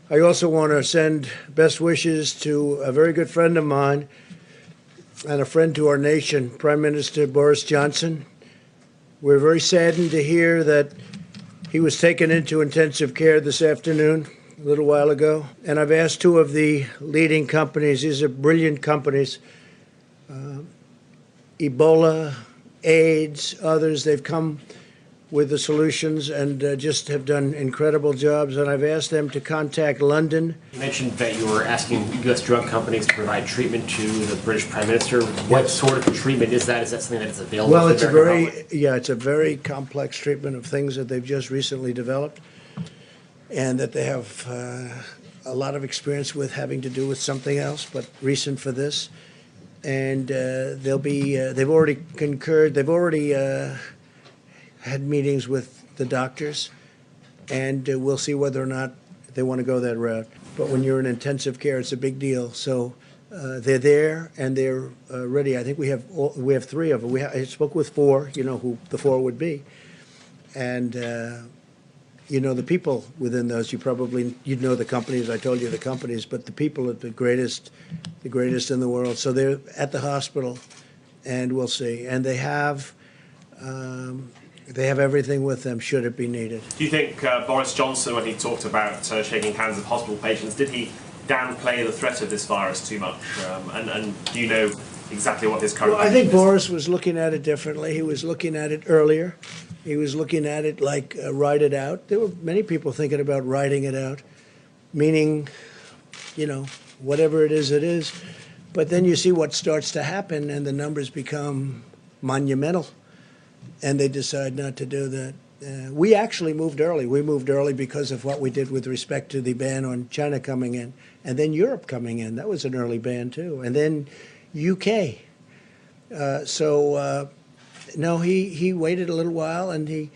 I also want to send best wishes to a very good friend of mine and a friend to our nation, Prime Minister Boris Johnson. We're very saddened to hear that he was taken into intensive care this afternoon, a little while ago. And I've asked two of the leading companies, these are brilliant companies, Ebola, AIDS, others, they've come with the solutions and just have done incredible jobs. And I've asked them to contact London. You mentioned that you were asking U.S. drug companies to provide treatment to the British Prime Minister. What sort of treatment is that? Is that something that is available? Well, it's a very complex treatment of things that they've just recently developed, and that they have a lot of experience with, having to do with something else, but recent for this. And they've already concurred. They've already had meetings with the doctors, and we'll see whether or not they want to go that route. But when you're in intensive care, it's a big deal. So they're there and they're ready. I think we have three of them. I spoke with four. You know who the four would be, and you know the people within those. You'd know the companies. I told you the companies, but the people are the greatest in the world. So they're at the hospital, and we'll see. And they have everything with them should it be needed. Do you think Boris Johnson, when he talked about shaking hands with hospital patients, did he downplay the threat of this virus too much? And do you know exactly what his current? Well, I think Boris was looking at it differently. He was looking at it earlier. He was looking at it like ride it out. There were many people thinking about riding it out, meaning, you know, whatever it is, it is. But then you see what starts to happen, and the numbers become monumental, and they decide not to do that. We actually moved early. We moved early because of what we did with respect to the ban on China coming in, and then Europe coming in. That was an early ban, too. And then UK. No, he waited a little while, and he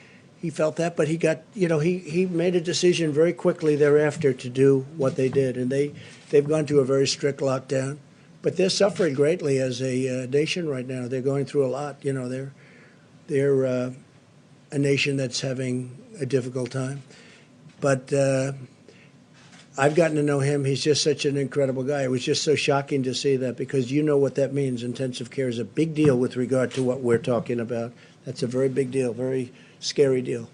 felt that, but he got, he made a decision very quickly thereafter to do what they did, and they've gone to a very strict lockdown. But they're suffering greatly as a nation right now. They're going through a lot. They're a nation that's having a difficult time. But I've gotten to know him. He's just such an incredible guy. It was just so shocking to see that, because you know what that means. Intensive care is a big deal with regard to what we're talking about. That's a very big deal, very scary deal.